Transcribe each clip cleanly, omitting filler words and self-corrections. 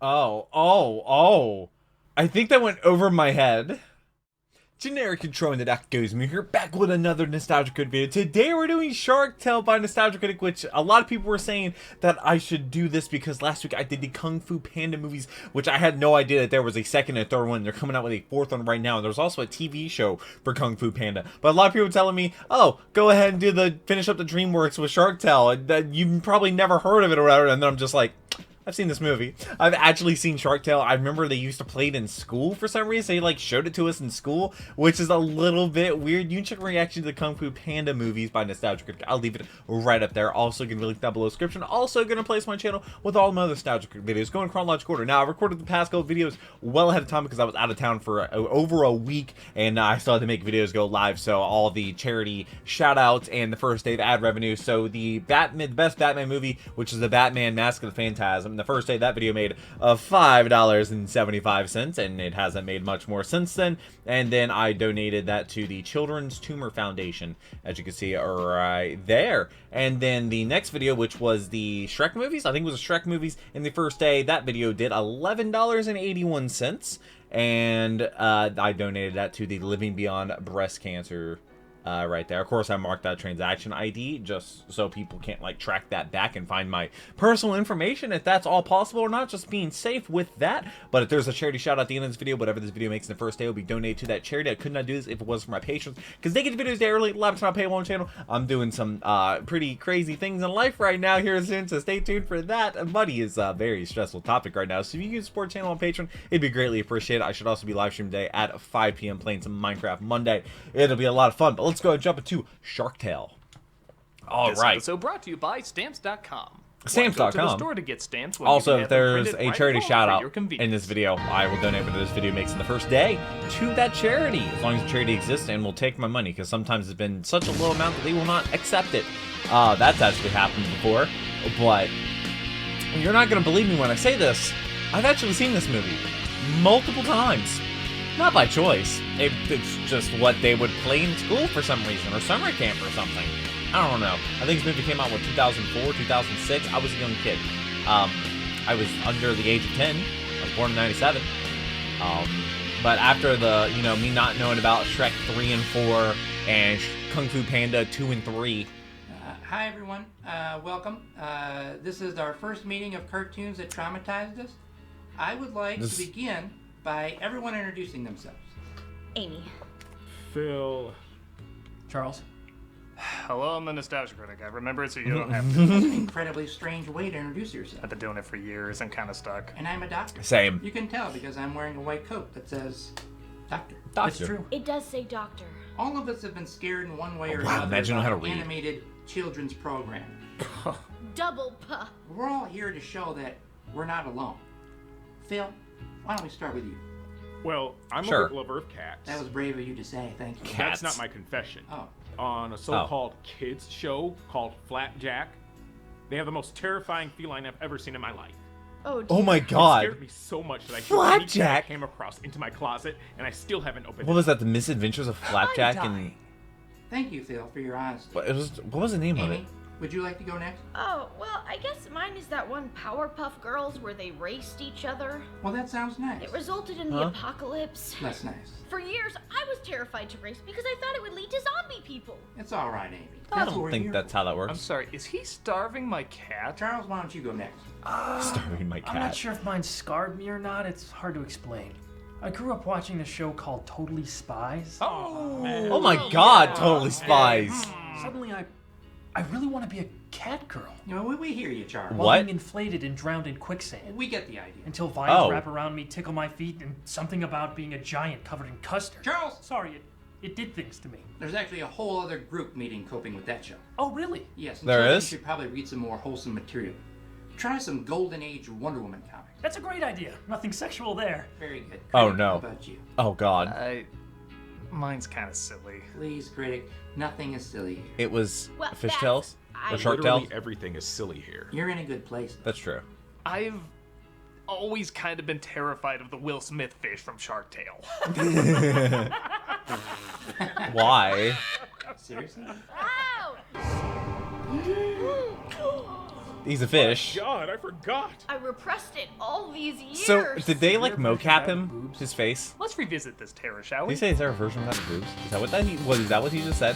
Oh. I think that went over my head. Generic intro and that goes me here, back with another Nostalgia Critic video. Today we're doing Shark Tale by Nostalgia Critic, which a lot of people were saying that I should do this because last week I did the Kung Fu Panda movies, which I had no idea that there was a second and third one. They're coming out with a fourth one right now, and there's also a TV show for Kung Fu Panda. But a lot of people were telling me, oh, go ahead and finish up the DreamWorks with Shark Tale. You've probably never heard of it or whatever, and then I'm just like, I've seen this movie. I've actually seen Shark Tale. I remember they used to play it in school for some reason. They showed it to us in school, which is a little bit weird. You can check my reaction to the Kung Fu Panda movies by Nostalgia Critic. I'll leave it right up there. Also gonna link down below the description. Also gonna place my channel with all my other Nostalgia Critic videos going chronological order. Now I recorded the past couple videos well ahead of time because I was out of town for over a week, and I still had to make videos go live. So all the charity shout outs and the first day of ad revenue. So the best Batman movie, which is the Batman Mask of the Phantasm. The first day that video made $5.75, and it hasn't made much more since then. And then I donated that to the Children's Tumor Foundation, as you can see right there. And then the next video, which was the Shrek movies, I think it was the Shrek movies in the first day, that video did $11.81, and I donated that to the Living Beyond Breast Cancer right there. Of course, I marked that transaction ID just so people can't track that back and find my personal information, if that's all possible or not, just being safe with that. But if there's a charity shout out at the end of this video, whatever this video makes in the first day will be donated to that charity. I could not do this if it wasn't for my patrons, because they get the videos day early. Laptop's not paywall channel. I'm doing some pretty crazy things in life right now here soon, so stay tuned for that. Money is a very stressful topic right now, so if you can support the channel on Patreon, it'd be greatly appreciated. I should also be live streaming today at 5 p.m. playing some Minecraft Monday. It'll be a lot of fun, but let's go and jump into Shark Tale. All right. So brought to you by Stamps.com. Stamps.com. Go to the store to get stamps. Also, if there's a charity shout out in this video, I will donate whatever this video makes in the first day to that charity, as long as the charity exists, and will take my money, because sometimes it's been such a low amount that they will not accept it. That's actually happened before, but you're not going to believe me when I say this. I've actually seen this movie multiple times. Not by choice. It's just what they would play in school for some reason, or summer camp or something. I don't know. I think this movie came out in 2004, 2006. I was a young kid. I was under the age of 10. I was born in 97. But after the, me not knowing about Shrek 3 and 4 and Kung Fu Panda 2 and 3. Hi everyone. Welcome. This is our first meeting of cartoons that traumatized us. I would like to begin by everyone introducing themselves. Amy. Phil. Charles. Hello, I'm the Nostalgia Critic. I remember it, so you don't have to. That's an incredibly strange way to introduce yourself. I've been doing it for years. I'm kind of stuck. And I'm a doctor. Same. You can tell because I'm wearing a white coat that says doctor. Doctor. It's true. It does say doctor. All of us have been scared in one way or wow, another imagine how to by read. animated children's program. Double puh. We're all here to show that we're not alone. Phil, why don't we start with you? Well, I'm Sure. a big lover of cats. That was brave of you to say. Thank you. Cat. That's not my confession. Oh. On a so-called kids show called Flapjack, they have the most terrifying feline I've ever seen in my life. Oh, Oh my It god. scared me so much that I Flapjack? came across into my closet, and I still haven't opened What it. was that? The Misadventures of Flapjack and Thank you, Phil, for your honesty. what was the name of it? Amy, would you like to go next? Oh, well, I guess mine is that one Powerpuff Girls where they raced each other. Well, that sounds nice. It resulted in the apocalypse. That's nice. For years, I was terrified to race because I thought it would lead to zombie people. It's all right, Amy. I That's what don't we're think here that's for. how that I'm works. sorry, is he starving my cat? Charles, why don't you go next? Starving my I'm not cat. sure if mine scarred me or not. It's hard to explain. I grew up watching a show called Totally Spies. Oh my god, Totally Spies. Suddenly I really want to be a cat girl. No, we hear you, Charles. What? While being inflated and drowned in quicksand. We get the idea. Until vines Oh. wrap around me, tickle my feet, and something about being a giant covered in custard. Charles! Sorry, it did things to me. There's actually a whole other group meeting coping with that show. Oh, really? Yes, and There children is? should probably read some more wholesome material. Try some Golden Age Wonder Woman comics. That's a great idea. Nothing sexual there. Very good. Oh, Critic, no. How about you? Oh god. Mine's kind of silly. Please, Critic, nothing is silly here. It was Well, Fishtails? I- Or Shark Literally Tales? everything is silly here. You're in a good place. That's true. I've always kind of been terrified of the Will Smith fish from Shark Tale. Why? Seriously? Ow! He's a fish. God, I forgot. I repressed it all these years. So, did they, like, Is there a version mocap without him? boobs? His face? Let's revisit this terror, shall Did we? he say, is there a version without boobs? Is that what that is that what he just said?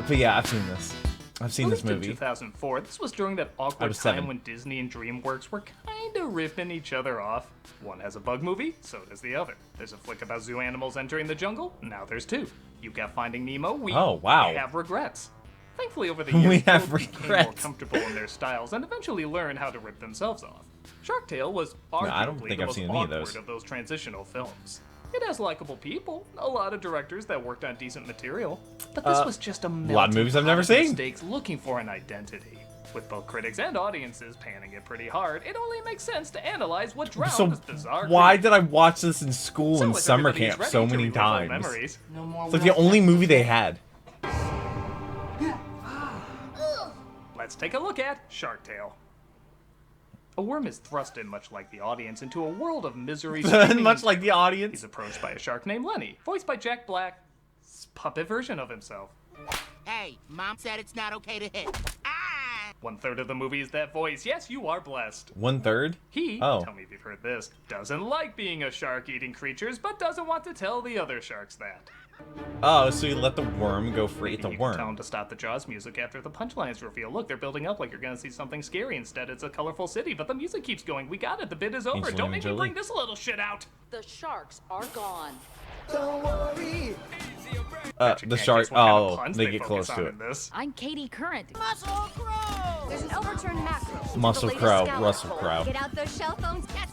But yeah, I've seen this. I've seen this Released in movie. 2004, this was during that I awkward was time 7. when Disney and DreamWorks were kinda ripping each other off. One has a bug movie, so does the other. There's a flick about zoo animals entering the jungle, now there's 2. You got Finding Nemo, we Oh, wow. have regrets. Thankfully, over the We years, have both became more regrets. comfortable in their styles and eventually learned how to rip themselves off. Shark Tale was arguably I don't think the I've most seen any of awkward those. of those transitional films. It has likable people, a lot of directors that worked on decent material, but this was just a lot of movies I've never melting pot of seen. mistakes looking for an identity. With both critics and audiences panning it pretty hard, it only makes sense to analyze what drowned So, this bizarre why creed. did I watch this in school So and if summer everybody is camp ready so to many relive old times? memories, No more. It's like the only movie they had. let's take a look at Shark Tale. A worm is thrust in, much like the audience, into a world of misery. screaming Much and like the terror. audience. He's approached by a shark named Lenny, voiced by Jack Black's puppet version of himself. Hey, Mom said it's not okay to hit. Ah! 1/3 of the movie is that voice. Yes, you are blessed. 1/3? He, Oh. tell me if you've heard this, doesn't like being a shark eating creatures, but doesn't want to tell the other sharks that. Oh, so you let the worm go free. It's a You can tell him worm. to stop the Jaws music after the punchlines reveal. Look, they're building up like you're gonna see something scary. Instead, it's a colorful city, but the music keeps going. We got it. The bid is over. Angelina Don't make me Jolie. bring this little shit out. The sharks are gone. The shark. Oh, they get close to it. I'm Katie Current. Muscle Crow! There's an overturned macro. Muscle The latest Crowe, scout Russell poll. Crowe. Get out those shell phones. Yes,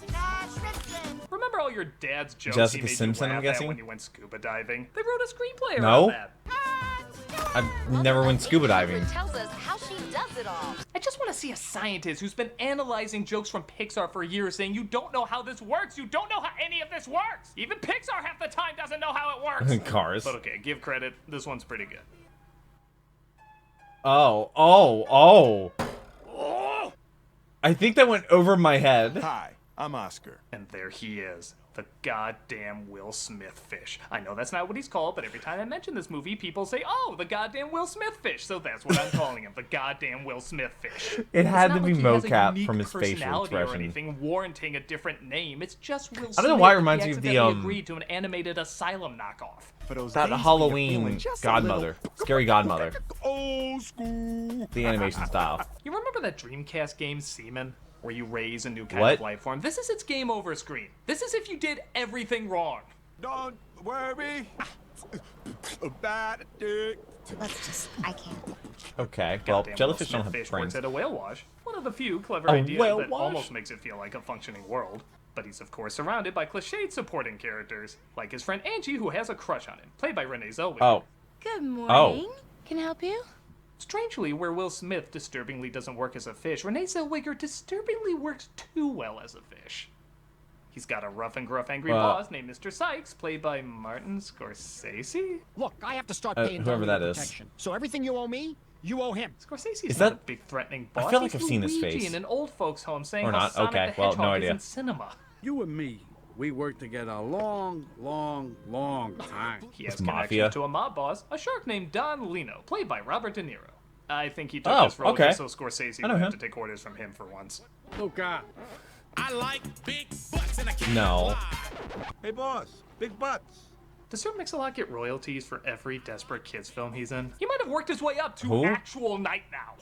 Remember all your dad's jokes Jessica he made Simpson, you I'm laugh guessing? at when you went scuba diving? They wrote a screenplay No. around that. I never went scuba diving. Tells us how she does it all. I just want to see a scientist who's been analyzing jokes from Pixar for years saying, you don't know how this works. You don't know how any of this works. Even Pixar half the time doesn't know how it works. Cars. But okay, give credit. This one's pretty good. Oh. I think that went over my head. Hi, I'm Oscar. And there he is. The goddamn Will Smith fish. I know that's not what he's called, but every time I mention this movie, people say, oh, the goddamn Will Smith fish. So that's what I'm calling him, the goddamn Will Smith fish. It had It's to not be like he has a mocap unique from his facial personality or expression. anything warranting a different name. It's just Will Smith. I don't know why it that reminds he me of the, accidentally agreed to an animated asylum knockoff. For those That days when you're Halloween feeling just a godmother. Scary godmother. Old school. The animation style. You remember that Dreamcast game Seaman? Where you raise a new kind What? of life form. This is its game over screen. This is if you did everything wrong. Don't worry about it. Let's just. I can't. Okay, well, Goddamn jellyfish Will don't Smith have fish brains. works at a whale wash. One of the few clever A ideas whale that wash? almost makes it feel like a functioning world. But he's of course surrounded by cliched supporting characters, like his friend Angie, who has a crush on him, played by Renee Zellweger. Oh. Good morning. Oh. Can I help you? Strangely, where Will Smith disturbingly doesn't work as a fish, Renee Zellweger disturbingly works too well as a fish. He's got a rough and gruff angry boss named Mr. Sykes, played by Martin Scorsese. Look, I have to start paying whoever down that your is. protection. So everything you owe me, you owe him. Scorsese's Is not that- a big threatening I boss. feel like He's I've seen his Luigi face. in an old folks' home saying Or how not. Sonic Okay, the well, Hedgehog no is idea. in cinema. You and me, we worked together a long time. He has It's connections mafia. to a mob boss, a shark named Don Lino, played by Robert De Niro. I think he took Oh, this role okay. just so Scorsese I know would have him. to take orders from him for once. Luca, I like big butts and I can't No. lie. Hey, boss. Big butts. Does Sir Mix-a-Lot get royalties for every Desperate Kids film he's in? He might have worked his way up to Who? actual Night Now.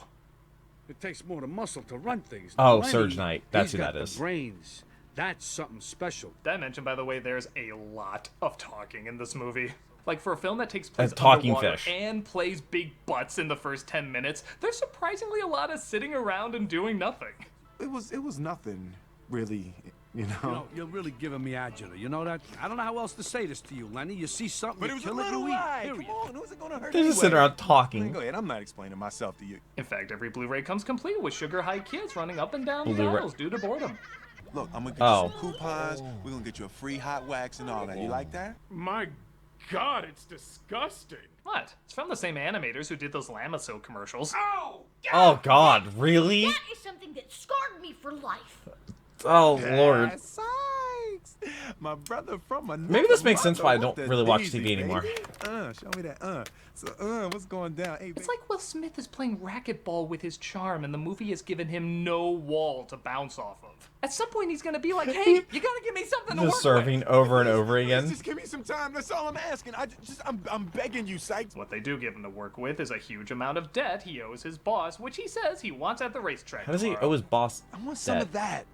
it takes more than muscle to run things. Oh, Lenny, Surge Knight. That's he's who got that the is. brains. That's something special. Did I mention, by the way, there's a lot of talking in this movie. Like, for a film that takes place talking underwater fish. and plays big butts in the first 10 minutes, there's surprisingly a lot of sitting around and doing nothing. It was nothing, really, you know. You know, you're really giving me agita. You know that? I don't know how else to say this to you, Lenny. You see something, But you it was a kill it, little you eat. ride. Period. Come on, who's it gonna hurt They just sit anyway? around talking. Go ahead. I'm not explaining myself to you. In fact, every Blu-ray comes complete with sugar-high kids running up and down the Blu-ray. aisles due to boredom. Look, I'm gonna get Oh. you some coupons. We're gonna get you a free hot wax and all that. You like that? My God, it's disgusting. What? It's from the same animators who did those Lamaso commercials. Oh, God. Really? That is something that scarred me for life. Oh, Lord. Sykes. My brother from another Maybe this makes sense why I mother don't with really the watch daisy, TV anymore. baby. Show me that. So, what's going down? Hey, It's like Will Smith is playing racquetball with his charm, and the movie has given him no wall to bounce off of. At some point, he's gonna be like, "Hey, you gotta give me something to work Just serving with." over and over again. Just give me some time. That's all I'm asking. I'm begging you, Sykes. What they do give him to work with is a huge amount of debt he owes his boss, which he says he wants at the racetrack. How does he tomorrow. owe his boss I want some debt? of that.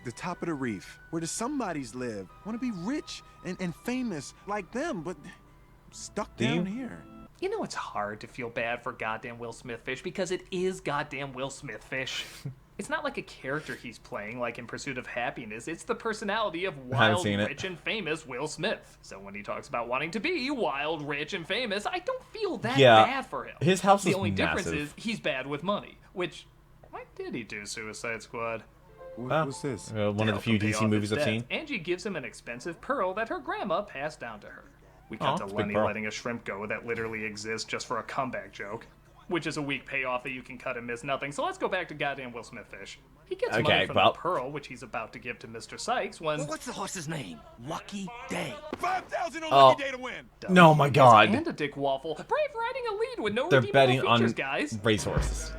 The top of the reef, where the somebodies live. Want to be rich and famous like them, but stuck Do down you? here. You know, it's hard to feel bad for goddamn Will Smith Fish because it is goddamn Will Smith Fish. It's not like a character he's playing like in Pursuit of Happiness. It's the personality of wild, seen it. rich, and famous Will Smith. So when he talks about wanting to be wild, rich, and famous, I don't feel that Yeah, bad for him. his house the is only massive. difference is he's bad with money, which, why did he do Suicide Squad? What's this? One of the help few him pay DC off movies his I've debts, seen. Angie gives him an expensive pearl that her grandma passed down to her. We cut to it's a big Lenny pearl. letting a shrimp go that literally exists just for a comeback joke, which is a weak payoff that you can cut and miss nothing. So let's go back to goddamn Will Smith Fish. He gets money Okay, from well. the pearl, which he's about to give to Mr. Sykes when... Well, what's the horse's name? Lucky Day. 5,000 on Oh. Lucky Day to win. No, my God. And a Dick Waffle. Brave riding a lead with no They're redeemable betting features, on guys. racehorses.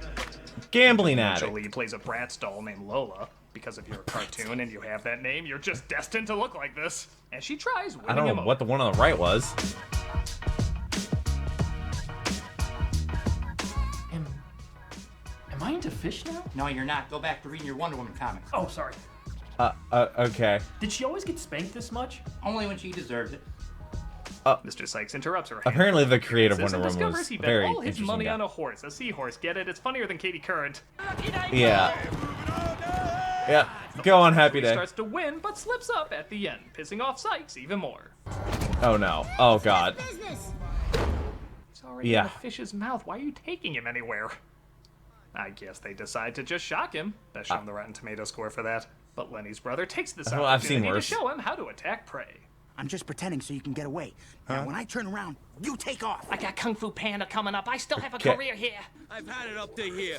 Gambling The addict. lead plays a Bratz doll named Lola. Because if you're a cartoon and you have that name, you're just destined to look like this. And she tries winning I don't him know over. what the one on the right was. Am I into fish now? No, you're not. Go back to reading your Wonder Woman comics. Oh, sorry. Okay. Did she always get spanked this much? Only when she deserves it. Mr. Sykes interrupts her. Apparently the creative Says Wonder and Woman discovers was he a bet very all his interesting money guy. on a horse, a seahorse. Get it? It's funnier than Katie Current. Yeah. Yeah. Go on, Happy He Day. starts to win, but slips up at the end, pissing off Sykes even more. Oh no. Oh God. He's already Yeah. in the fish's mouth. Why are you taking him anywhere? I guess they decide to just shock him. Best show him the Rotten Tomato score for that. But Lenny's brother takes this Well, I've seen opportunity to worse. show him how to attack prey. I'm just pretending so you can get away. Now, when I turn around, you take off. I got Kung Fu Panda coming up. I still have a Okay. career here. I've had it up to here.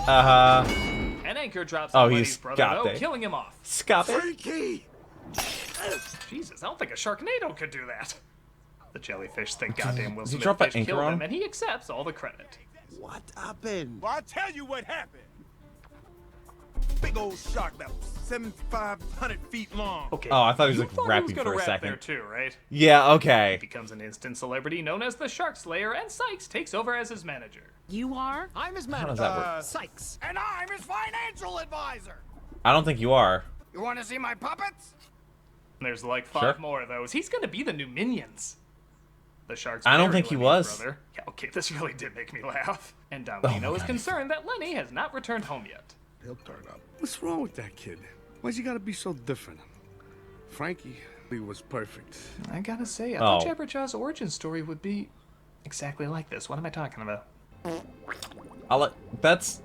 An anchor drops Oh, on he's Lenny's brother, got though, it. killing him off. Stop it. Freaky! Jesus, I don't think a Sharknado could do that. The jellyfish think goddamn Will Did he Smith drop an fish anchor killed on him, him? and he accepts all the credit. What happened? Well, I'll tell you what happened. Big old shark that was 7,500 feet long. Okay. Oh, I thought he was you like thought rapping he was gonna for a rap second. there too, right? Yeah. Okay. Becomes an instant celebrity known as the Shark Slayer, and Sykes takes over as his manager. You are? I'm his How manager. does that work? Sykes. And I'm his financial advisor. I don't think you are. You want to see my puppets? There's like 5 Sure. more of those. He's gonna be the new Minions. The Sharks. I don't marry think he Lenny's was. Brother. Yeah, okay, this really did make me laugh. And Don Oh Lino my is God. concerned that Lenny has not returned home yet. He'll turn up. What's wrong with that kid? Why's he gotta be so different? Frankie, he was perfect. I gotta say, I thought Oh. Jabberjaw's origin story would be exactly like this. What am I talking about?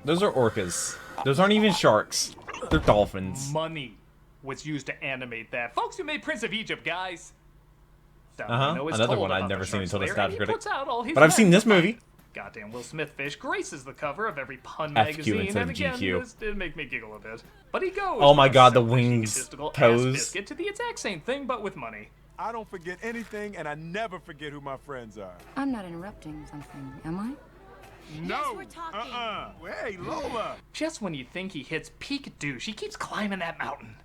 Those are orcas. Those aren't even sharks. They're dolphins. Money was used to animate that. Folks who made Prince of Egypt, guys. Don Uh-huh. Lino is Another told one I'd about never the seen Shark until Slayer, Nostalgia and he Critic. puts out all his But I've seen men this to fight. movie. Goddamn Will Smith Fish graces the cover of every pun FQ magazine, instead and of again, GQ. this did make me giggle a bit. But he goes. Oh my from a God, the selfish, wings, egotistical ass toes. biscuit to the exact same thing, but with money. I don't forget anything, and I never forget who my friends are. I'm not interrupting something, am I? No. we're talking. Hey, Lola. Just when you think he hits peak douche, he keeps climbing that mountain.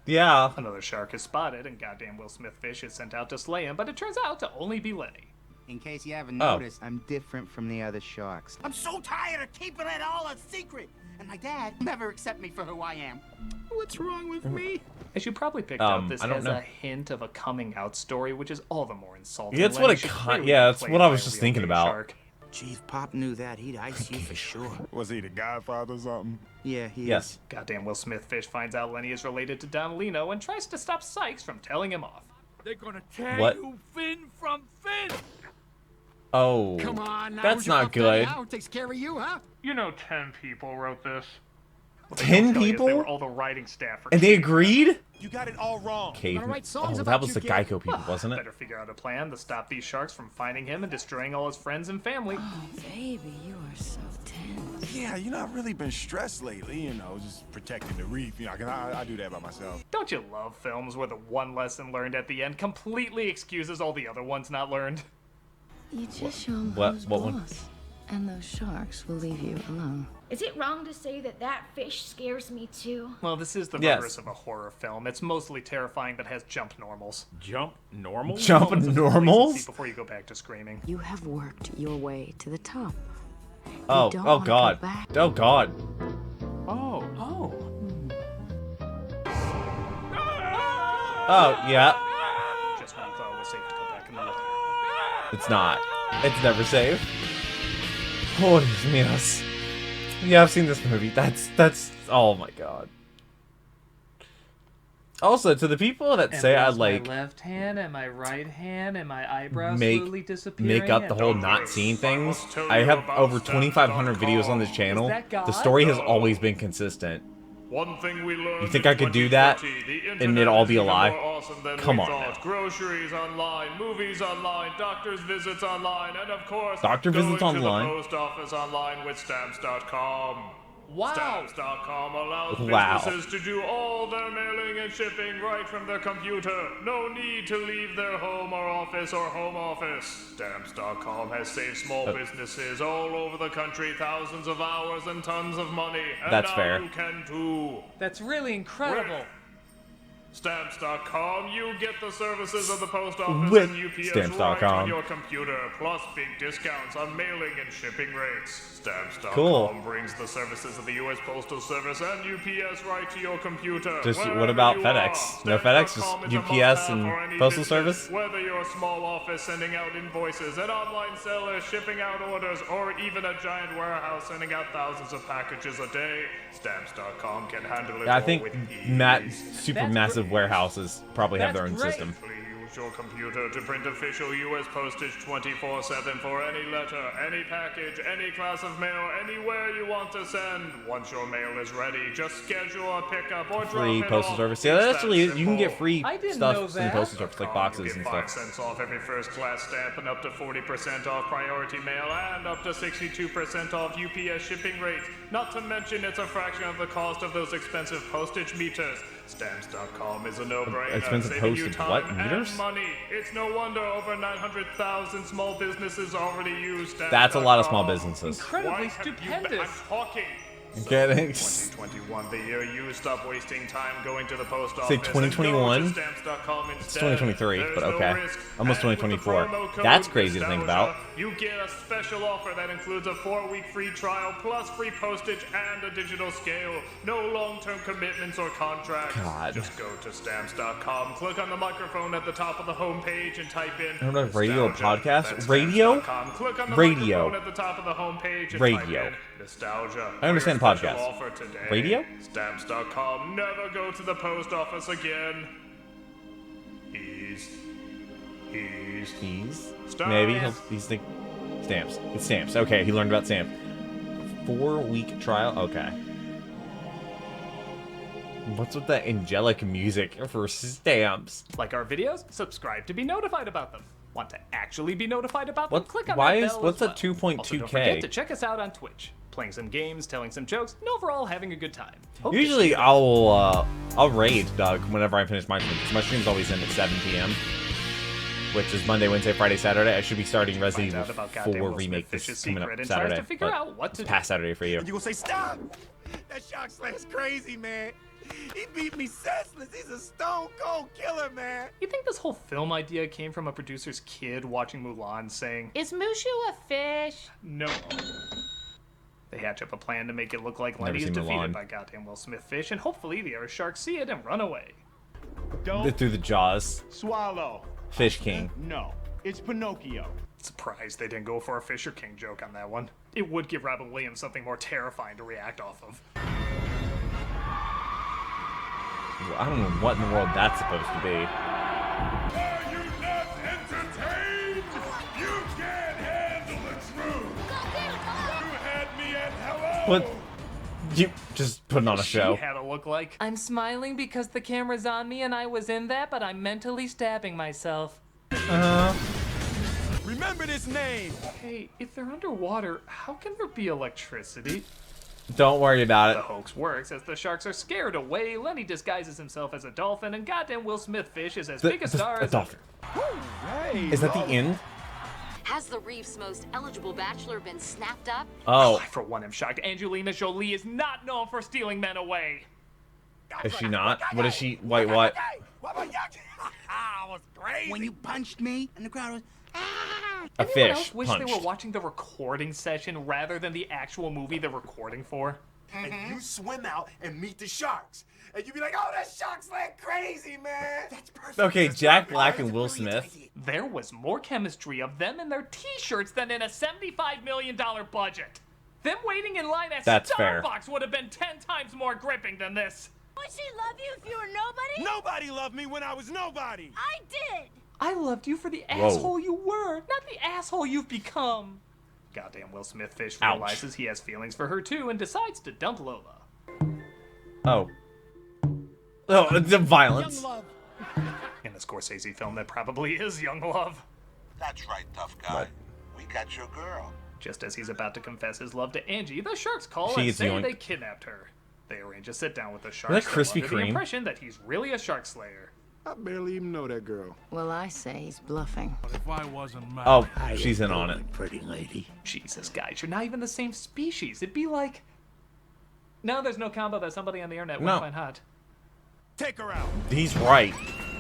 Yeah. Another shark is spotted, and goddamn Will Smith Fish is sent out to slay him, but it turns out to only be Lenny. In case you haven't Oh. noticed, I'm different from the other sharks. I'm so tired of keeping it all a secret. And my dad never accept me for who I am. What's wrong with me? As you probably picked up, this I don't has know. a hint of a coming out story, which is all the more insulting. Yeah, it's Lenny what it should ki- clearly yeah, be it's played what I by was a just real thinking big about. shark. Chief Pop knew that. He'd ice you for sure. Was he the Godfather or something? Yeah, he Yes. is. Goddamn Will Smith Fish finds out Lenny is related to Don Lino and tries to stop Sykes from telling him off. They're gonna tear What? you fin from fin. Oh. Come on now. That's who's your not pup daddy good. now? Who takes care of you, huh? You know 10 people wrote this. What they 10 don't tell you is people? They were all the writing staff for And they agreed? You got it all wrong. Cave. write songs Oh, about that was you, the kid. Geico people, wasn't it? Better figure out a plan to stop these sharks from finding him and destroying all his friends and family. Oh, baby, you are so tense. Yeah, you know, I've really been stressed lately, you know, just protecting the reef, you know, 'cause I do that by myself. Don't you love films where the one lesson learned at the end completely excuses all the other ones not learned? You just show them What- who's what one? boss, and those sharks will leave you alone. Is it wrong to say that that fish scares me too? Well, this is the Yes. reverse of a horror film. It's mostly terrifying but has jump normals. Jump normal? Jump Moments of normals? complacency before you go back to screaming. You have worked your way to the top. Oh, don't oh wanna god. go back. Oh god. Oh. Oh, yeah. Just when you thought it was safe to go back in the water. It's not. It's never safe. Oh, yes. Yeah, I've seen this movie. That's, oh my god. Also, to the people that say I like my left hand and my right hand and my eyebrows make slowly disappearing. make up the whole not seeing things, I have over 2,500 videos on this channel. The story has always been consistent. One thing we learned You think I could do that and it'd all be a lie? Come on now. Groceries online, movies online, doctor's visits online, and of course, Doctor visits going online. to the post office online with stamps.com. Wow. Stamps.com allows Wow. businesses to do all their mailing and shipping right from their computer. No need to leave their home or office or home office. Stamps.com has saved small businesses all over the country thousands of hours and tons of money. And That's now fair. you can too. That's really incredible. Stamps.com, you get the services of the post office With and UPS Stamps.com. right on your computer, plus big discounts on mailing and shipping rates. Stamps.com Cool. brings the services of the U.S. Postal Service and UPS right to your computer. Just what wherever about you FedEx? are. No FedEx, Stamps.com just is a UPS must-have and for any Postal business. Service? Whether you're a small office sending out invoices, an online seller shipping out orders, or even a giant warehouse sending out thousands of packages a day, Stamps.com can handle it I all think with ease. supermassive warehouses probably have their own great. system. Use your computer to print official U.S. postage 24/7 for any letter, any package, any class of mail, anywhere you want to send. Once your mail is ready, just schedule a pickup or drop Free it postal off. service. Yeah, It's that's really that you can get simple. free I didn't stuff know in the that. postal service, like boxes You and get 5 stuff. cents off every first class stamp and up to 40% off priority mail and up to 62% off UPS shipping rates. Not to mention it's a fraction of the cost of those expensive postage meters. Stamps.com is a no-brainer. Expensive saving you postage time what? and Meters? money. It's no wonder over 900,000 small businesses already use Stamps.com. That's a lot of small businesses. Incredibly Why have you been- stupendous. I'm talking. I'm kidding. 2021, the year you stop wasting time going to the post office. Say and go 2021? to Stamps.com instead. It's 2023, There's but no okay. risk. Almost And with the 2024. promo code That's crazy to think about. Nostalgia, you get a special offer that includes a 4-week free trial plus free postage and a digital scale. No long-term commitments or contracts. God. Just go to Stamps.com, click on the microphone at the top of the homepage and type in I don't know, radio or Nostalgia. podcast? That's Radio? Stamps.com. Click on the Radio. microphone at the top of the homepage and Radio. type in Nostalgia. I understand For your special podcast. offer today. Radio? Stamps.com. Never go to the post office again. He's Stamps. Maybe he's the stamps. It's stamps. Okay, he learned about stamps. 4-week trial. Okay. What's with that angelic music for stamps? Like our videos? Subscribe to be notified about them. Want to actually be notified about them? What? Click on Why that is bell what's as a well. 2.2K? Also, don't forget to check us out on Twitch, playing some games, telling some jokes, and overall having a good time. Hope to see Usually you. I'll raid Doug whenever I finish my stream. 'Cause my stream's always end at 7 p.m. Which is Monday, Wednesday, Friday, Saturday. I should be starting Resident Finds out Evil about goddamn 4 Will remake Smith this Fish's coming secret up and tries Saturday. to figure but out what to it's do. past Saturday for you. And you gonna say, stop! That shark slayer's crazy, man. He beat me senseless. He's a stone cold killer, man. You think this whole film idea came from a producer's kid watching Mulan saying, Is Mushu a fish? no? They hatch up a plan to make it look like Never Lenny is seen defeated Mulan. by goddamn Will Smith fish, and hopefully the other sharks see it and run away. Through the jaws. Swallow. Fish King. No, it's Pinocchio. Surprised they didn't go for a Fisher King joke on that one. It would give Robin Williams something more terrifying to react off of. I don't know what in the world that's supposed to be. Are you not entertained? You can't handle the truth. You had me at hello. What? You just putting on a show. She had to look like. I'm smiling because the camera's on me and I was in that, but I'm mentally stabbing myself. Remember this name. Hey, if they're underwater, how can there be electricity? Don't worry about The it. hoax works as the sharks are scared away. Lenny disguises himself as a dolphin, and goddamn Will Smith fish is as big a star A as dolphin. Hey, Is that the end? Has the reef's most eligible bachelor been snapped up? Oh, I, for one, am shocked. Angelina Jolie is not known for stealing men away. is she not? What is she? Wait, what? I was crazy. When you punched me, and the crowd was. A Anyone fish else wish punched. they were watching the recording session rather than the actual movie they're recording for? And you swim out and meet the sharks. And you be like, oh, that shark's like crazy, man. That's perfect. Okay, That's Jack perfect. Black That's and a Will brilliant Smith. idea. There was more chemistry of them and their t-shirts than in a $75 million budget. Them waiting in line at That's fair. Starbucks would have been 10 times more gripping than this. Would she love you if you were nobody? Nobody loved me when I was nobody. I did. I loved you for the Whoa. asshole you were, not the asshole you've become. Goddamn Will Smith fish Ouch. realizes he has feelings for her too and decides to dump Lola. Oh. Oh, the violence. In a Scorsese film, that probably is Young Love. That's right, tough guy. We got your girl. Just as he's about to confess his love to Angie, the sharks call She and gets say yoinked. they kidnapped her. They arrange a sit down with the that sharks. Krispy under the Kreme? impression that he's really a shark slayer. I barely even know that girl. Well, I say he's bluffing. If I wasn't mad, Oh, she's in on it. Pretty lady. Jesus, guys, you're not even the same species. It'd be like... No, there's no combo that somebody on the internet would No. find hot. Take her out. He's right.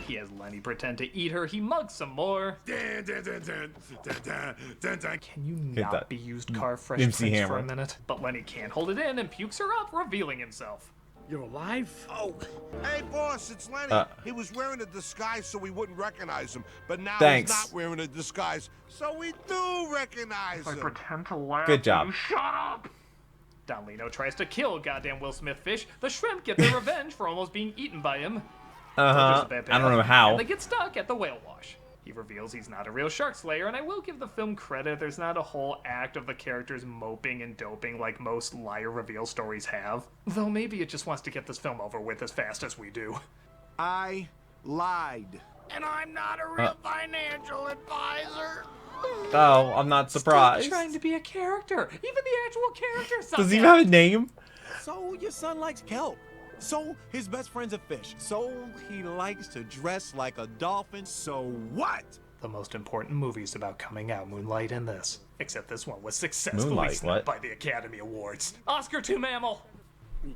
He has Lenny pretend to eat her. He mugs some more. Dun, dun, dun, dun, dun, dun, dun, dun. Can you Hit not that. be used car fresh MC Prince Hammer. for a minute? But Lenny can't hold it in and pukes her up, revealing himself. you're alive? Oh, hey, boss, it's Lenny. He was wearing a disguise so we wouldn't recognize him, but now Thanks. he's not wearing a disguise, so we do recognize him. Pretend to laugh. Good job. Shut up! Don Lino tries to kill goddamn Will Smith fish. The shrimp get their revenge for almost being eaten by him. I don't know how. And they get stuck at the whale wash. He reveals he's not a real shark slayer, and I will give the film credit. There's not a whole act of the characters moping and doping like most liar reveal stories have. Though maybe it just wants to get this film over with as fast as we do. I lied. And I'm not a real financial advisor. Oh, I'm not surprised. Stop trying to be a character. Even the actual character sucks. Does he even have a name? So your son likes kelp. So his best friend's a fish. So he likes to dress like a dolphin. So what? The most important movies about coming out, Moonlight and this. Except this one was successfully Moonlight, snubbed what? by the Academy Awards. Oscar to Mammal!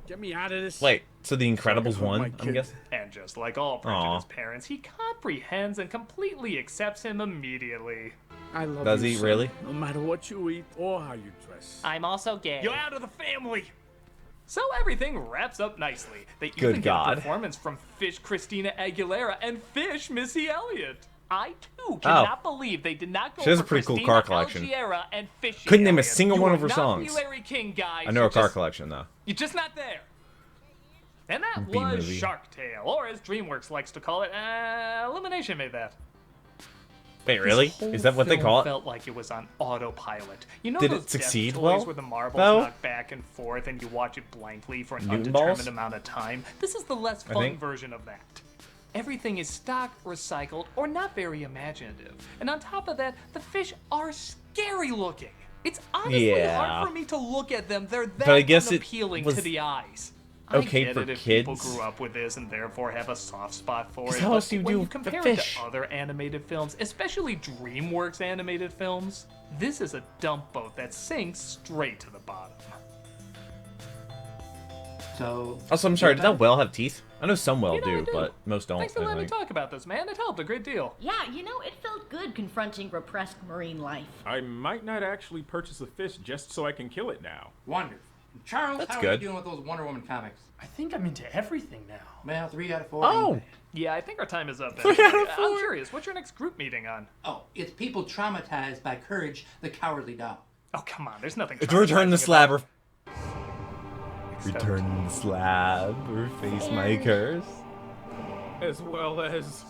Get me out of this. Wait, so The Incredibles My won, I'm kid. guessing? And just like all prejudiced parents, he comprehends and completely accepts him immediately. I love Does you, he son, really? No matter what you eat or how you dress. I'm also gay. You're out of the family! So everything wraps up nicely. They Good even get God. a performance from Fish Christina Aguilera and Fish Missy Elliott. I too Oh. cannot believe they did not go She has a for pretty cool Christina car collection. Aguilera and Fishy Couldn't name a Elliott. single You one are of her not songs. the Larry King guys. I know her You're car just- collection, though. You're just not there. And that B was movie. Shark Tale, or as DreamWorks likes to call it, Illumination made that. Wait, really? This whole Is that what they film call it? Felt like it was on autopilot. You know Did it those succeed death toys well, where the marbles though? knock back and forth and you watch it blankly for an Newton undetermined balls? amount of time? This is the less I fun think. version of that. Everything is stock, recycled, or not very imaginative. And on top of that, the fish are scary looking. It's honestly Yeah. hard for me to look at them. They're that But I guess it unappealing was to the eyes. okay I get for it if kids. people grew up with this and therefore have a soft spot for 'Cause it. how but else do you when do you the compare it fish? to other animated films, especially DreamWorks animated films, this is a dump boat that sinks straight to the bottom. So. Also, I'm sorry, did that whale have teeth? I know some whale You know, I do, do. but most don't. Thanks for I letting me think. talk about this, man. It helped a great deal. Yeah, you know, it felt good confronting repressed marine life. I might not actually purchase a fish just so I can kill it now. Wonderful. Charles, That's how are good. you doing with those Wonder Woman comics? I think I'm into everything now. Well, 3 out of 4. Oh! Yeah, I think our time is up. 3 out of 4. I'm curious, what's your next group meeting on? Oh, it's people traumatized by Courage the Cowardly Dog. Oh, come on, there's nothing. It's Return the traumatizing Slab about- or Return the Slab or Face My Curse. As well as...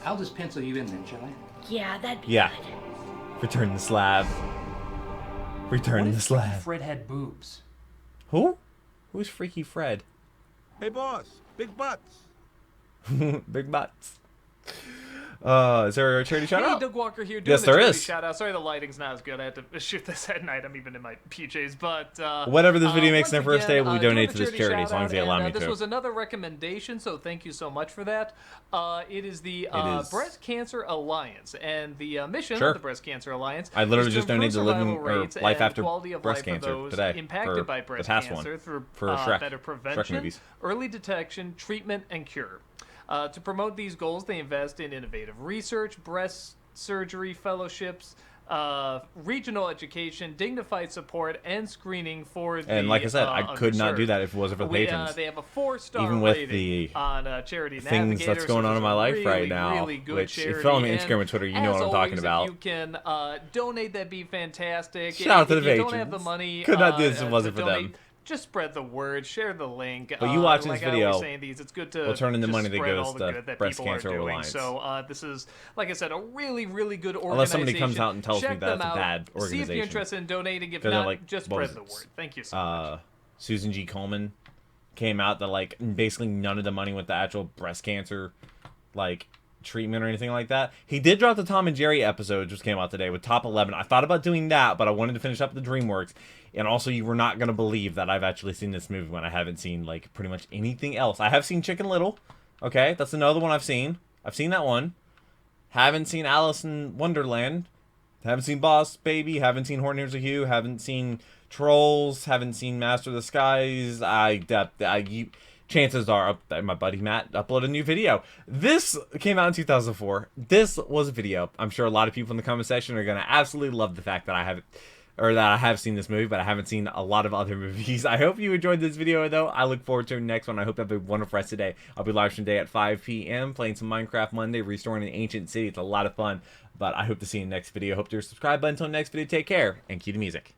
I'll just pencil you in then, shall I? Yeah, that'd be Yeah. good. Return the Slab. Return What to if the Freaky slab. Fred had boobs? Who? Who's Freaky Fred? Hey, boss. Big butts. Big butts. Is there a charity shout Hey, out? Doug Walker here doing Yes, the there charity is. shout out. Sorry the lighting's not as good. I had to shoot this at night. I'm even in my PJs, but Whatever this video makes once in their first day, again, we doing donate the to this charity as long as they shout-out, allow and, me This to. was another recommendation, so thank you so much for that. It is the is. Breast Cancer Alliance, and the mission Sure. of the Breast Cancer Alliance I literally is to just donated improve to living survival or rates life and after quality of breast life for cancer those today impacted for by the breast past cancer one through for Shrek. better Shrek prevention, movies. early detection, treatment, and cure. To promote these goals, they invest in innovative research, breast surgery fellowships, regional education, dignified support, and screening for the And like I said, I could not do underserved. that if it wasn't for the patrons. They have a 4-star Even with rating the on Charity things Navigator, that's going so on it's in my a life really, right now, really good which if you charity. follow me on And Instagram and Twitter, you know as what I'm talking always, about. If you can donate, that'd be fantastic. Shout out to If the you don't have the patrons. money, Could not do this if it to wasn't for donate, them. just spread the word, share the link. But you watching like this I video always say in these, it's good to will turn into just money that spread goes all the to good that Breast people Cancer are doing. Alliance. So this is, like I said, a really, really good organization. Unless somebody comes out and tells me Check that's them a out. bad See if organization. you're interested in donating. If Because they're not, like, just what spread was the it? word. Thank you so much. Susan G. Komen came out that like basically none of the money went to actual breast cancer like treatment or anything like that. He did drop the Tom and Jerry episode, which came out today with top 11. I thought about doing that, but I wanted to finish up the DreamWorks. And also, you were not going to believe that I've actually seen this movie when I haven't seen like pretty much anything else. I have seen Chicken Little. Okay, that's another one I've seen. I've seen that one. Haven't seen Alice in Wonderland. Haven't seen Boss Baby. Haven't seen Horton Hears a Hue. Haven't seen Trolls. Haven't seen Master of the Skies. Chances are my buddy Matt uploaded a new video. This came out in 2004. This was a video. I'm sure a lot of people in the comment section are going to absolutely love the fact that I have seen this movie, but I haven't seen a lot of other movies. I hope you enjoyed this video, though. I look forward to the next one. I hope you have a wonderful rest of the day. I'll be live streaming today at 5 p.m. playing some Minecraft Monday, restoring an ancient city. It's a lot of fun, but I hope to see you in the next video. Hope to subscribe button until the next video. Take care, and cue the music.